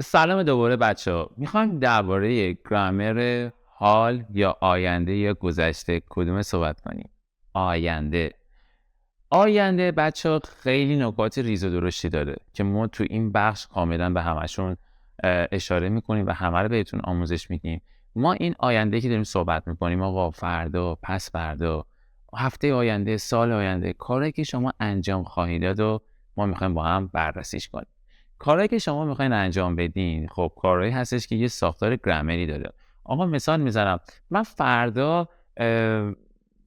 سلام دوباره بچه‌ها. میخوایم درباره گرامر حال یا آینده یا گذشته کدوم صحبت کنیم؟ آینده بچه‌ها خیلی نکات ریز و درشتی داره که ما تو این بخش کاملا به همشون اشاره میکنیم و همه رو بهتون آموزش میدیم. ما این آینده که داریم صحبت میکنیم آقا فردا، پس فردا، هفته آینده، سال آینده، کاری که شما انجام خواهید داد و ما میخوایم با هم بررسیش کنیم. کارهایی که شما میخواین انجام بدین خب کارهایی هستش که یه ساختار گرامری داره. آقا مثال میزنم، من فردا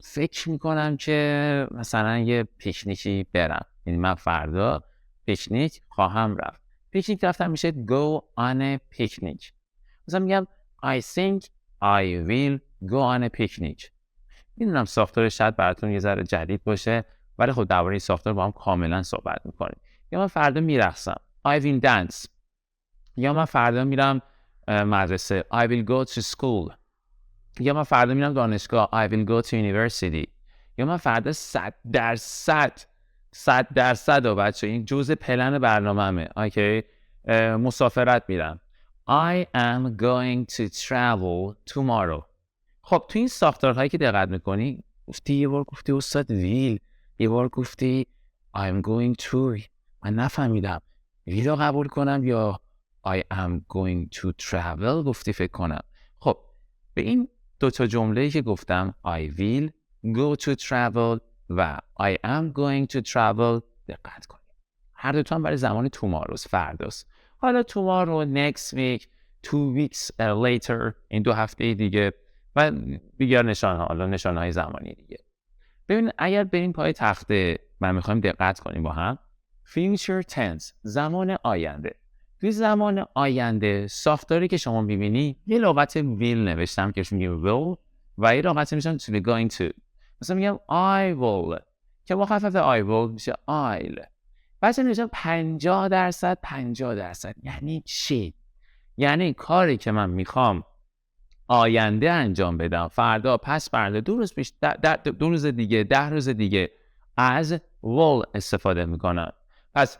فکر میکنم که مثلا یه پیکنیکی برم، یعنی من فردا پیکنیک خواهم رفت. پیکنیک رفتن میشه go on a picnic. مثلا میگم I think I will go on a picnic. میدونم ساختار شاید براتون یه ذره جدید باشه ولی خب درباره این ساختار با هم کاملا صحبت میکنیم. یا من فردا میرقصم I will dance. یا من فردا میرم مدرسه I will go to school. یا من فردا میرم دانشگاه I will go to university. یا من فردا 100% بچه این جزء پلن برنامه‌مه. اوکی، مسافرت میرم I am going to travel tomorrow. خب تو این ساختارهایی که دقت میکنی گفتی، یه بار گفتی استاد ویل، یه بار گفتی I'm going to. من نفهمیدم ویل رو قبول کنم یا I am going to travel گفتی فکر کنم. خب به این دوتا جمله‌ای که گفتم I will go to travel و I am going to travel دقت کنید. هر دوتا هم برای زمان tomorrow's، فرداست. حالا tomorrow، next week، 2 weeks later، این 2 هفته دیگه و دیگر نشانه، حالا نشانه‌های زمانی دیگه. ببین اگر بریم پای تخته و میخوایم دقت کنیم با هم، future tense، زمان آینده. توی زمان آینده ساختاری که شما میبینی یه لغت will نوشتم که میگه will و یه لغت نوشتم to be going to. مثلا میگم I will که مخفف I will میشه I'll. بعد نوشتم 50%. یعنی چی؟ یعنی کاری که من میخوام آینده انجام بدم، فردا، پس فردا، 2 روز پیش، 2 روز دیگه، 10 روز دیگه، از will استفاده میکنم. پس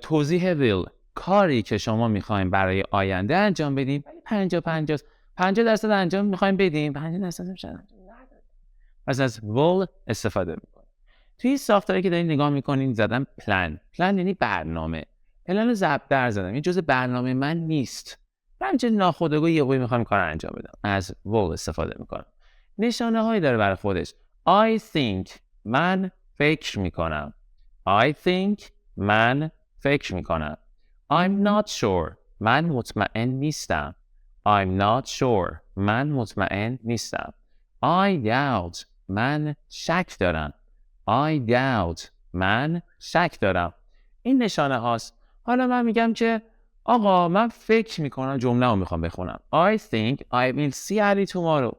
توضیح will، کاری که شما میخوایم برای آینده انجام بدیم 50% انجام میخوایم بدیم، 50% میشه انجام ندادیم. پس از will استفاده میکنیم. توی این ساختاری که دارین نگاه میکنین زدم پلان یعنی برنامه. پلن رو ضرب در زدم، این جزء برنامه من نیست. من چه ناخودآگاه یه وقتی میخوام کار انجام بدم، از will استفاده میکنم. نشانه هایی داره برای خودش. I think، من فکر میکنم. I think، من فکر میکنم. I'm not sure، من مطمئن نیستم. I'm not sure، من مطمئن نیستم. I doubt، من شک دارم. I doubt، من شک دارم. این نشانه هاست. حالا من میگم که آقا من فکر میکنم، جمله رو میخوام بخونم. I think I will see Ali tomorrow.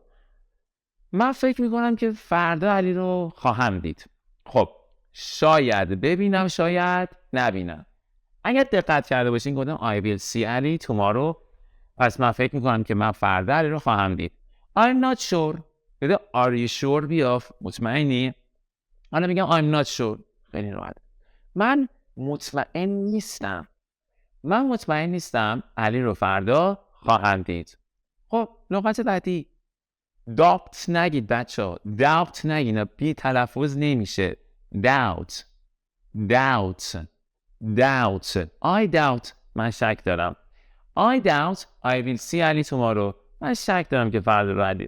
من فکر میکنم که فردا علی رو خواهم دید. خب شاید ببینم، شاید نبینم. اگر دقت کرده باشین گفتم I will see Ali tomorrow، پس من فکر میکنم که من فردا علی رو خواهم دید. I'm not sure. بده are you sure بیاف، مطمئنی؟ حالا میگم I'm not sure، خیلی راحت. من مطمئن نیستم. من مطمئن نیستم علی رو فردا خواهم دید. خب لغت بعدی doubt نگید بچه، doubt نگید، بی تلفظ نمیشه. doubt I doubt، من شک دارم. I doubt I will see Ali tomorrow. من شک دارم که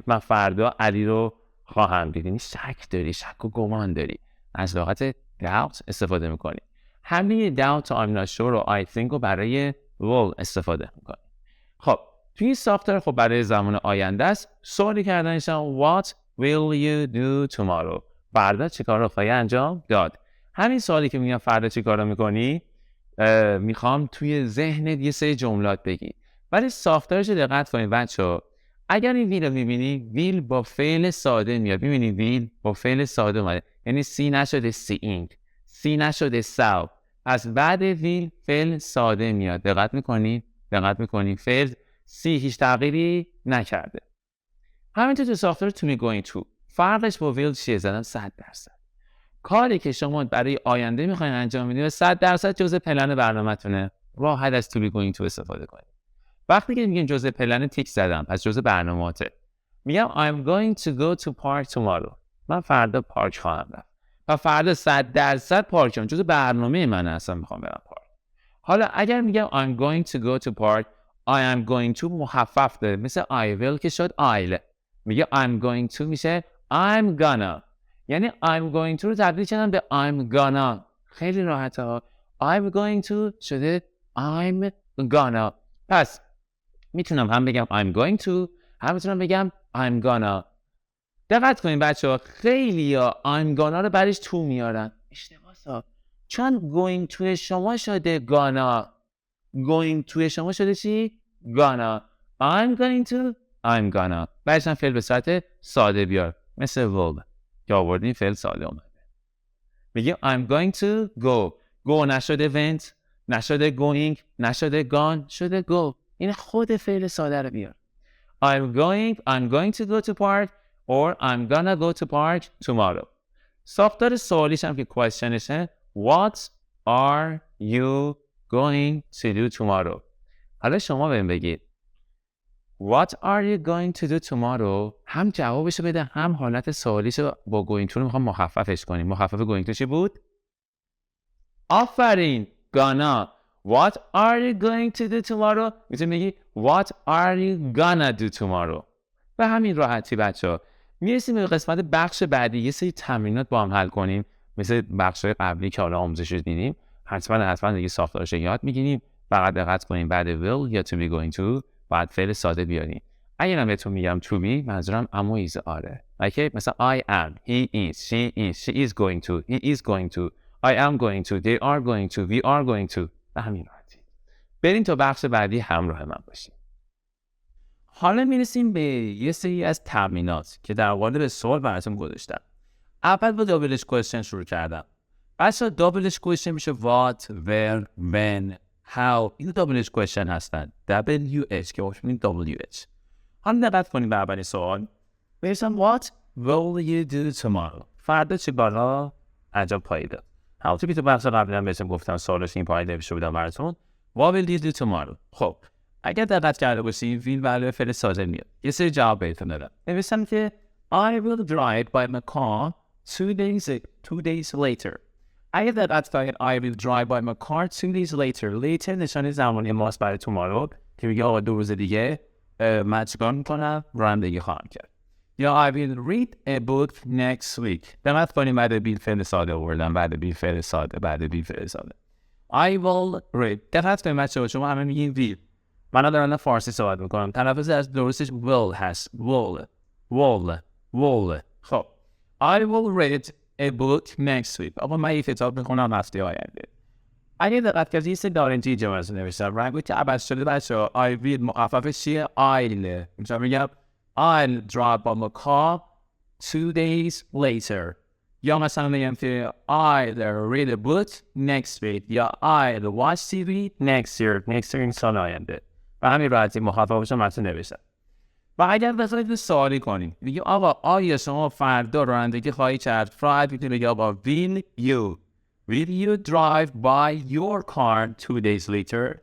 من فردا علی رو خواهم دید. یعنی شک داری، شک و گمان داری، از لغت doubt استفاده میکنی. همه doubt و I'm not sure و I think رو برای will استفاده میکنی. خب توی این ساختار خب برای زمان آینده است. سوالی کردنشان what will you do tomorrow، فردا چه کار رو خواهی انجام داد. همین سوالی که میگم فردا چه کار رو میکنی، میخوام توی ذهنت یه سری جملات بگی، ولی ساختارش رو دقت کنید بچه‌ها. اگر این ویل رو میبینی، ویل با فعل ساده میاد. میبینی ویل با فعل ساده اومده، یعنی سی نشده seeing، سی نشده saw. از بعد ویل فعل ساده میاد. دقت میکنی فعل سی هیچ تغییری نکرده. همینطور تو ساختار to be going to، فرقش با ویل چیه؟ زدن 100%. کاری که شما برای آینده میخواین انجام بدید 100% جزء پلن برنامه‌تونه. راحت از to be going to استفاده کنید. وقتی که میگیم جزء پلن تیک زدم، پس جزء برنامه‌اته. میگم I'm going to go to park tomorrow. من فردا پارک خواهم رفت. و فردا 100% پارکم. جزء برنامه من اصلا میخوام برم پارک. حالا اگر میگم I'm going to go to park I am going to مخفف داره مثل I will که شد I'll. میگه I'm going to میشه I'm gonna. یعنی I'm going to رو تبدیل کردم به I'm gonna. خیلی راحته ها. I'm going to شده I'm gonna. پس میتونم هم بگم I'm going to هم میتونم بگم I'm gonna. دقت کنین بچه ها خیلی ها I'm gonna رو برش تو میارن. اشتباه ها. چون going to شما شده gonna. going to شما شده چی؟ gonna. I'm going to I'm gonna. بعدش هم فعل به صورت ساده بیار مثل will که آوردین فعل ساده اومده. میگه I'm going to go. go نشده went نشده going نشده gone شده go. این خود فعل ساده رو بیار. I'm going to go to park or I'm gonna go to park tomorrow. ساختار سوالیش هم که questionشه What are you going to do tomorrow? حالا شما بهم بگید What are you going to do tomorrow? هم جوابشو بده هم حالت سوالیشو با going to رو میخوام مخففش کنیم. مخفف going to چی بود؟ آفرین gonna. What are you going to do tomorrow? میتونی بگی What are you gonna do tomorrow? به همین راحتی بچه ها میرسیم به قسمت بخش بعدی. یه سری تمرینات با هم حل کنیم مثل بخش‌های قبلی که حالا آموزش دیدیم. حتما دیگه ساختارش یاد میگیریم. فقط دقت کنیم بعد will یا to be going to بعد فعل ساده بیاریم. اگر من بهتون میگم to be منظورم am is آره. اوکی مثلا I am, he is, she is going to, he is going to, I am going to, they are going to, we are going to. به همین راحتی. بریم تا بخش بعدی همراه من باشیم. حالا میرسیم به یه سری از تمرینات که در قالب سوال براتون گذاشتم. اول با دابلش کوئسچن شروع کردم. بچه‌ها دابلش کوئسچن میشه what, where, when, how. این دابلش کوئسچن هستن. WH که باش میگیم WH. حالا دقت کنیم به اولین سوال. بهشم what will you do tomorrow? فردا چی بالا انجام پاییده. همونطور که تو بحث قبلا بهتون گفتم سوالش این پاییده بشه بودم براتون. What will you do tomorrow? خب اگر دقت کرده باشین ویل برای فعل ساده میاد. یه سری جواب بهتون دادم. نوشتم که I will drive by my car 2 days later. اگر دقت کنید I will drive by my car 2 days later. Later نشانه زمانی ماست برای tomorrow که میگه آقا 2 روز دیگه من چیکار میکنم رانندگی خواهم کرد. یا I will read a book next week. دقت کنید بعد بیل فعل ساده آوردم بعد بیل فعل ساده. I will read. دقت کنید بچه‌ها شما همه میگین ویل. من دارم فارسی صحبت میکنم. تلفظ از درستش will هست. will. خب I will read a book next week. آقا من یه کتاب میخونم هفته آینده. اگه دقت کردید یه سری دارنجی جمعه نوشتم. رنگی که عوض شده بچه‌ها I will مخففش چیه؟ I'll. میتونم بگم I'll drive by my car 2 days later. یا مثلا میگم که I'll read a book next week. یا I'll watch TV next year این سال آینده. و همین راحتی مخففش رو مثلا نوشتم. و اگر بخواید سوالی کنیم میگه آقا آیا شما فردا رانندگی خواهی کرد؟ راحت میتونید بگید آقا will you drive by your car 2 days later?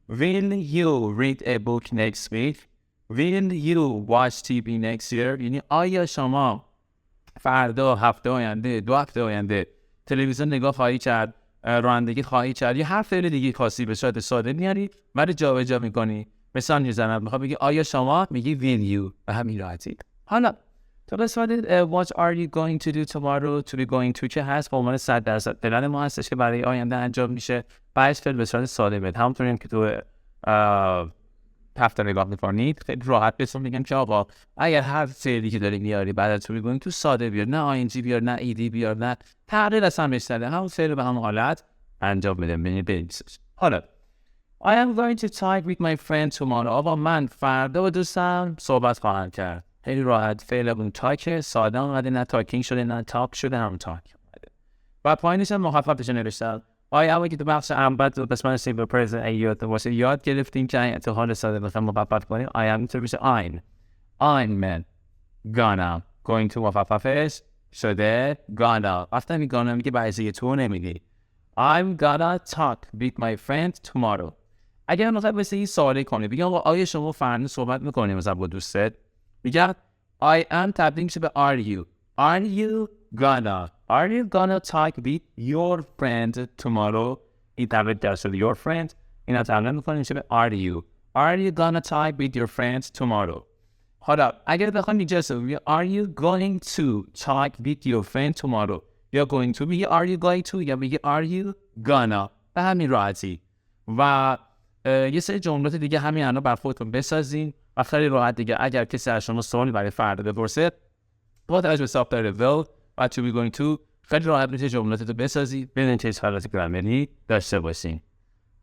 Will you read a book next week? Will you watch TV next year? یعنی آیا شما فردا هفته آینده 2 هفته آینده تلویزیون نگاه خواهی کرد رانندگی خواهی کرد یا هر فعل دیگه خاصی به صورت ساده میاری ولی جابجا میکنی مثال میزنم میخوام بگی آیا شما میگی will you به همین راحتی. حالا تو قسمت what are you going to do tomorrow to be going to که هست به عنوان 100% پلن ما هستش که برای آینده انجام میشه بعدش فعل به صورت ساده میاد. همونطوری که تو هفته نگاه میکنید خیلی راحت بهتون میگم که آقا اگر هر فعلی که داری میاری بعد تو میگین تو ساده بیار نه ing بیار نه ed بیار نه تغییر اصلا بشنده همون فعل به همون حالت انجام بده بنویسش. حالا I am going to talk with my friend tomorrow. آقا من فردا با دوستم صحبت خواهم کرد. خیلی راحت فعل اون تاک ساده اومده نه تاکینگ شده نه تاک شده هم تاک اومده. و پایینش هم مخففش نوشتم. آیا که تو بخش امبد و قسمت سیمپل پرزنت ایات واسه یاد گرفتیم که تو حال ساده بخوام مخفف کنیم I am میتونه بشه I'm man gonna going to مخففش شده gonna وقتی gonna میگه بعضی تو نمیگی I'm gonna talk with my friend tomorrow. اگر مثلا مثل این سوالی کنی بگم آیا شما فردا صحبت میکنی مثلا با دوستت، میگم I am تبدیل میشه به are you. Are you gonna talk with your friend tomorrow. این تبدیل در شده your friend. این هم تبدیل میکنه میشه به are you gonna talk with your friend tomorrow. حالا اگر بخوام اینجا بگم are you going to talk with your friend tomorrow یا going to میگه are you going to یا میگه are you gonna به همین راحتی. و یه سری جملات دیگه همین الان بر خودتون بسازین و خیلی راحت دیگه. اگر کسی از شما سوالی برای فردا بپرسه با توجه به ساختار will و to be going to خیلی راحت میشه جملاتتو بسازی بدون چه اظهارات گرامری داشته باشین.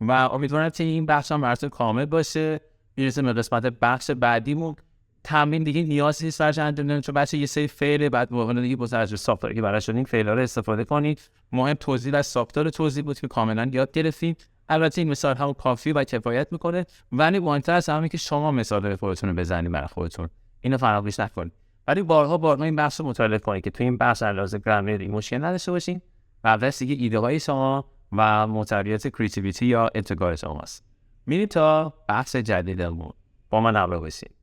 و امیدوارم که این بخش هم براتون کامل باشه. میرسیم به قسمت بخش بعدیمون. تمرین دیگه نیازی نیست برای انجام دادن چون بچه یه سری فعل بعد واقعا دیگه با توجه به ساختاری که براش شدین فعلا رو استفاده کنید. مهم توضیح از ساختار توضیح بود که کاملا یاد گرفتیم. البته این مثال هم کافی و کفایت میکنه ولی مهمتر از همه که شما مثال خودتون رو بزنید برای خودتون. اینو فراموش نکنید. ولی بارها این بحث رو مطالعه کنید که تو این بحث علاوه گرامری مشکل نداشته باشین و بس دیگه ایده های شما و محتویات کریتیویتی یا ابتکار شماست. میریم تا بحث جدیدمون. با من همراه باشید.